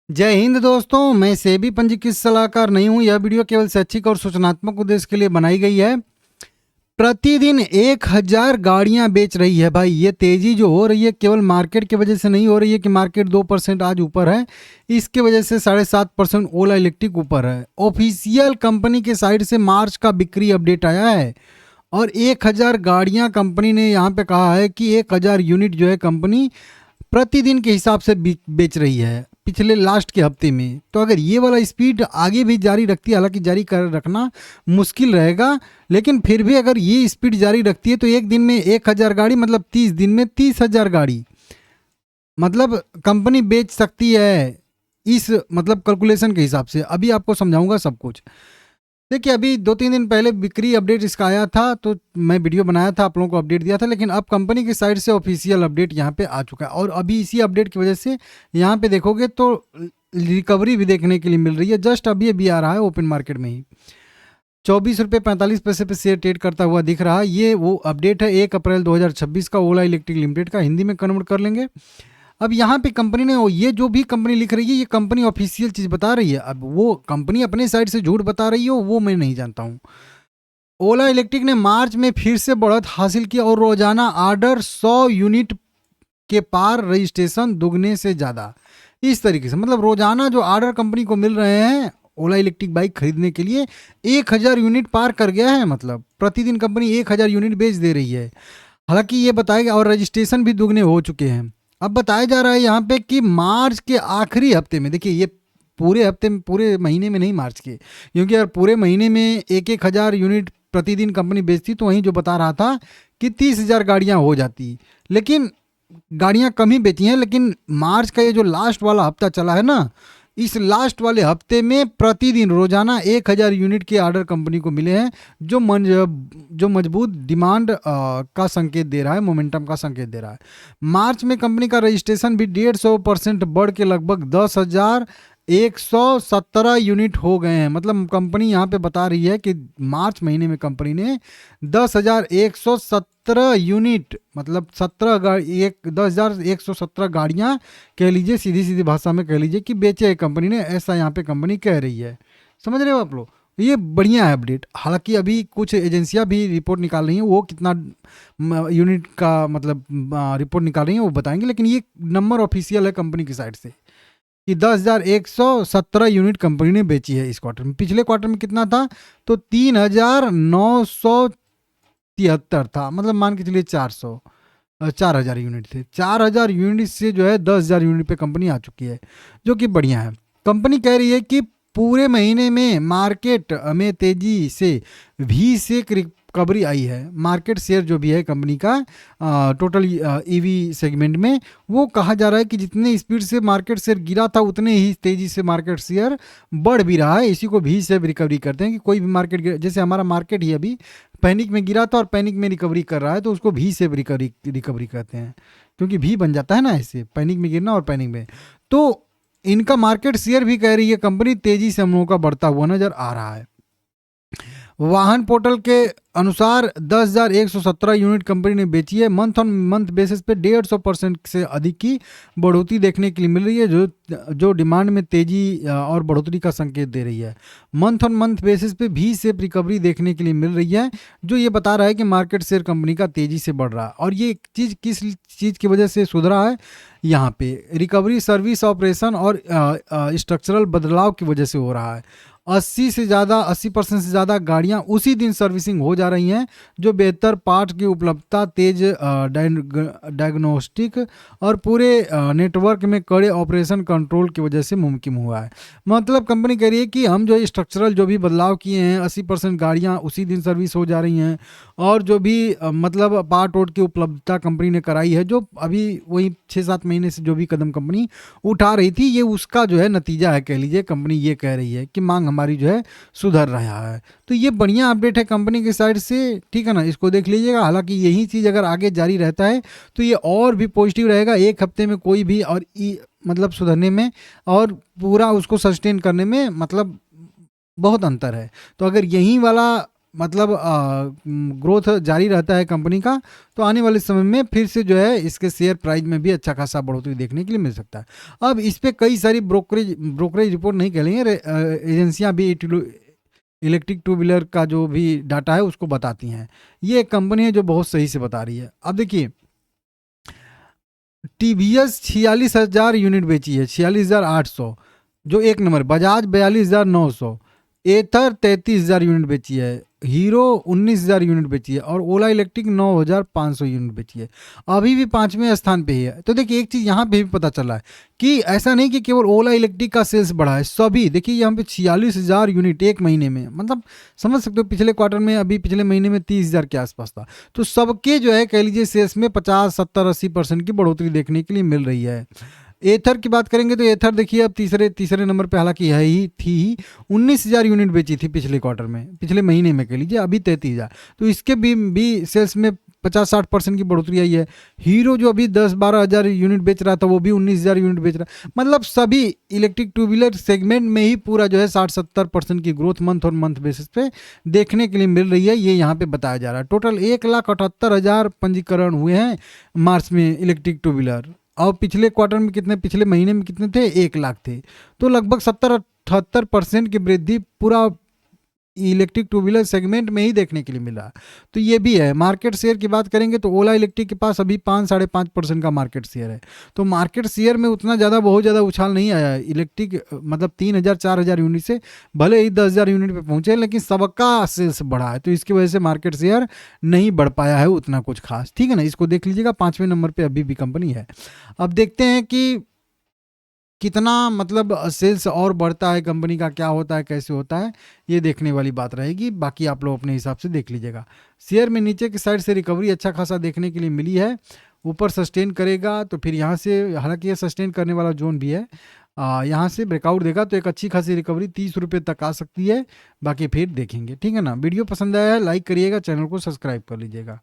जय हिंद दोस्तों, मैं सेबी पंजीकृत सलाहकार नहीं हूं। यह वीडियो केवल शैक्षिक और सूचनात्मक उद्देश्य के लिए बनाई गई है। प्रतिदिन 1000 गाड़ियां बेच रही है भाई। ये तेजी जो हो रही है केवल मार्केट की वजह से नहीं हो रही है कि मार्केट 2% आज ऊपर है, इसके वजह से 7.5% ओला इलेक्ट्रिक ऊपर है। ऑफिशियल कंपनी के साइड से मार्च का बिक्री अपडेट आया है और 1000 गाड़ियां कंपनी ने यहाँ पे कहा है कि 1000 यूनिट जो है कंपनी प्रतिदिन के हिसाब से बेच रही है पिछले लास्ट के हफ्ते में। तो अगर ये वाला स्पीड आगे भी जारी रखती है, हालांकि जारी कर रखना मुश्किल रहेगा, लेकिन फिर भी अगर ये स्पीड जारी रखती है तो एक दिन में 1000 गाड़ी मतलब 30 दिन में 30,000 गाड़ी मतलब कंपनी बेच सकती है। इस मतलब कैलकुलेशन के हिसाब से अभी आपको समझाऊंगा सब कुछ। देखिए, अभी 2-3 दिन पहले बिक्री अपडेट इसका आया था तो मैं वीडियो बनाया था, आप लोगों को अपडेट दिया था, लेकिन अब कंपनी की साइड से ऑफिशियल अपडेट यहाँ पे आ चुका है और अभी इसी अपडेट की वजह से यहाँ पे देखोगे तो रिकवरी भी देखने के लिए मिल रही है। जस्ट अभी अभी आ रहा है ओपन मार्केट में ही 24 रुपये 45 पैसे पे शेयर ट्रेड करता हुआ दिख रहा है। ये वो अपडेट है 1 अप्रैल 2026 का ओला इलेक्ट्रिक लिमिटेड का। हिंदी में कन्वर्ट कर लेंगे। अब यहाँ पे कंपनी ने ये जो भी कंपनी लिख रही है ये कंपनी ऑफिशियल चीज़ बता रही है। अब वो कंपनी अपने साइड से झूठ बता रही हो वो मैं नहीं जानता हूँ। ओला इलेक्ट्रिक ने मार्च में फिर से बढ़त हासिल की और रोजाना ऑर्डर 100 यूनिट के पार, रजिस्ट्रेशन दुगने से ज़्यादा। इस तरीके से मतलब रोजाना जो ऑर्डर कंपनी को मिल रहे हैं ओला इलेक्ट्रिक बाइक खरीदने के लिए 1000 यूनिट पार कर गया है। मतलब प्रतिदिन कंपनी 1000 यूनिट बेच दे रही है। हालांकि ये बताया और रजिस्ट्रेशन भी दुगने हो चुके हैं। अब बताया जा रहा है यहाँ पे कि मार्च के आखिरी हफ्ते में, देखिए ये पूरे हफ्ते में, पूरे महीने में नहीं मार्च के, क्योंकि अगर पूरे महीने में 1,000 यूनिट प्रतिदिन कंपनी बेचती तो वहीं जो बता रहा था कि 30,000 गाड़ियाँ हो जाती, लेकिन गाड़ियाँ कम ही बेची हैं। लेकिन मार्च का ये जो लास्ट वाला हफ्ता चला है ना, इस लास्ट वाले हफ्ते में प्रतिदिन रोजाना 1000 यूनिट के ऑर्डर कंपनी को मिले हैं, जो मजबूत डिमांड का संकेत दे रहा है, मोमेंटम का संकेत दे रहा है। मार्च में कंपनी का रजिस्ट्रेशन भी 150% बढ़ के लगभग 10,117 यूनिट हो गए हैं। मतलब कंपनी यहाँ पे बता रही है कि मार्च महीने में कंपनी ने 10,117 यूनिट मतलब 10,117 गाड़ियाँ कह लीजिए, सीधी सीधी भाषा में कह लीजिए कि बेचे है कंपनी ने, ऐसा यहाँ पे कंपनी कह रही है। समझ रहे हो आप लोग? ये बढ़िया है अपडेट। हालांकि अभी कुछ एजेंसियां भी रिपोर्ट निकाल रही हैं, वो कितना यूनिट का मतलब रिपोर्ट निकाल रही हैं वो बताएंगे, लेकिन ये नंबर ऑफिशियल है कंपनी की साइड से कि 10,117 यूनिट कंपनी ने बेची है इस क्वार्टर में। पिछले क्वार्टर में कितना था तो 3,973 था, मतलब मान के चलिए 4,000 यूनिट थे। 4,000 यूनिट से जो है 10,000 यूनिट पे कंपनी आ चुकी है, जो कि बढ़िया है। कंपनी कह रही है कि पूरे महीने में मार्केट में तेजी से भी से रिकवरी आई है। मार्केट शेयर जो भी है कंपनी का टोटल ईवी सेगमेंट में, वो कहा जा रहा है कि जितने स्पीड से मार्केट शेयर गिरा था उतने ही तेजी से मार्केट शेयर बढ़ भी रहा है। इसी को भी से रिकवरी करते हैं कि कोई भी मार्केट, जैसे हमारा मार्केट ही अभी पैनिक में गिरा था और पैनिक में रिकवरी कर रहा है, तो उसको भी से रिकवरी कहते हैं, क्योंकि भी बन जाता है ना ऐसे, पैनिक में गिरना और पैनिक में। तो इनका मार्केट शेयर भी कह रही है कंपनी तेजी से हम लोगों का बढ़ता हुआ नजर आ रहा है। वाहन पोर्टल के अनुसार 10,117 यूनिट कंपनी ने बेची है। मंथ ऑन मंथ बेसिस पे 150% से अधिक की बढ़ोतरी देखने के लिए मिल रही है, जो डिमांड में तेजी और बढ़ोतरी का संकेत दे रही है। मंथ ऑन मंथ बेसिस पे भी से रिकवरी देखने के लिए मिल रही है, जो ये बता रहा है कि मार्केट शेयर कंपनी का तेजी से बढ़ रहा है। और ये चीज़ किस चीज़ की वजह से सुधरा है, यहाँ पे रिकवरी सर्विस ऑपरेशन और स्ट्रक्चरल बदलाव की वजह से हो रहा है। 80% से ज़्यादा गाड़ियाँ उसी दिन सर्विसिंग हो जा रही हैं, जो बेहतर पार्ट की उपलब्धता, तेज डायग्नोस्टिक और पूरे नेटवर्क में कड़े ऑपरेशन कंट्रोल की वजह से मुमकिन हुआ है। मतलब कंपनी कह रही है कि हम जो स्ट्रक्चरल जो भी बदलाव किए हैं, 80% गाड़ियाँ उसी दिन सर्विस हो जा रही हैं, और जो भी मतलब पार्ट वोट की उपलब्धता कंपनी ने कराई है, जो अभी वही 6-7 महीने से जो भी कदम कंपनी उठा रही थी, ये उसका जो है नतीजा है कह लीजिए। कंपनी ये कह रही है कि मांग हमारी जो है सुधर रहा है। तो ये बढ़िया अपडेट है कंपनी की साइड से, ठीक है ना, इसको देख लीजिएगा। हालांकि यही चीज़ अगर आगे जारी रहता है तो ये और भी पॉजिटिव रहेगा। एक हफ्ते में कोई भी और मतलब सुधरने में और पूरा उसको सस्टेन करने में मतलब बहुत अंतर है। तो अगर यही वाला मतलब ग्रोथ जारी रहता है कंपनी का, तो आने वाले समय में फिर से जो है इसके शेयर प्राइस में भी अच्छा खासा बढ़ोतरी देखने के लिए मिल सकता है। अब इस पे कई सारी ब्रोकरेज रिपोर्ट नहीं कह लेंगे, एजेंसियां भी इलेक्ट्रिक टू व्हीलर का जो भी डाटा है उसको बताती हैं। ये एक कंपनी है जो बहुत सही से बता रही है। अब देखिए, टीवीएस 46,000 यूनिट बेची है, 46,800 जो एक नंबर, बजाज 42,900, एथर 33,000 यूनिट बेची है, हीरो 19,000 यूनिट बेची है और ओला इलेक्ट्रिक 9,500 यूनिट बेची है, अभी भी 5वें स्थान पे ही है। तो देखिए एक चीज़ यहाँ पे भी पता चला है कि ऐसा नहीं कि केवल ओला इलेक्ट्रिक का सेल्स बढ़ा है, सभी देखिए यहाँ पे 46,000 यूनिट एक महीने में, मतलब समझ सकते हो पिछले क्वार्टर में, अभी पिछले महीने में 30,000 के आसपास था। तो सबके जो है कह लीजिए सेल्स में 50, 70, 80% की बढ़ोतरी देखने के लिए मिल रही है। एथर की बात करेंगे तो एथर देखिए अब तीसरे नंबर पे हालांकि है ही थी, 19,000 यूनिट बेची थी पिछले क्वार्टर में, पिछले महीने में कह लीजिए, अभी 33,000, तो इसके भी सेल्स में 50-60% की बढ़ोतरी आई है। हीरो जो अभी 10-12 हज़ार यूनिट बेच रहा था वो भी 19,000 यूनिट बेच रहा है। मतलब सभी इलेक्ट्रिक टू व्हीलर सेगमेंट में ही पूरा जो है 60-70% की ग्रोथ मंथ और मंथ बेसिस पे देखने के लिए मिल रही है, ये यहाँ पे बताया जा रहा है। टोटल 1,78,000 पंजीकरण हुए हैं मार्च में इलेक्ट्रिक टू व्हीलर, और पिछले क्वार्टर में कितने, पिछले महीने में कितने थे, 1,00,000 थे। तो लगभग 70-78% की वृद्धि पूरा इलेक्ट्रिक टू व्हीलर सेगमेंट में ही देखने के लिए मिला। तो ये भी है। मार्केट शेयर की बात करेंगे तो ओला इलेक्ट्रिक के पास अभी 5-5.5% का मार्केट शेयर है। तो मार्केट शेयर में उतना ज़्यादा, बहुत ज़्यादा उछाल नहीं आया है इलेक्ट्रिक, मतलब 3,000-4,000 यूनिट से भले ही 10,000 यूनिट पे पहुंचे, लेकिन सबका सेल्स बढ़ा है, तो इसकी वजह से मार्केट शेयर नहीं बढ़ पाया है उतना कुछ खास। ठीक है ना, इसको देख लीजिएगा, 5वें नंबर पर अभी भी कंपनी है। अब देखते हैं कि कितना मतलब सेल्स और बढ़ता है कंपनी का, क्या होता है, कैसे होता है, ये देखने वाली बात रहेगी। बाकी आप लोग अपने हिसाब से देख लीजिएगा। शेयर में नीचे की साइड से रिकवरी अच्छा खासा देखने के लिए मिली है, ऊपर सस्टेन करेगा तो फिर यहाँ से, हालांकि ये सस्टेन करने वाला जोन भी है, यहाँ से ब्रेकआउट देगा तो एक अच्छी खासी रिकवरी 30 रुपये तक आ सकती है। बाकी फिर देखेंगे। ठीक है ना, वीडियो पसंद आया है लाइक करिएगा, चैनल को सब्सक्राइब कर लीजिएगा।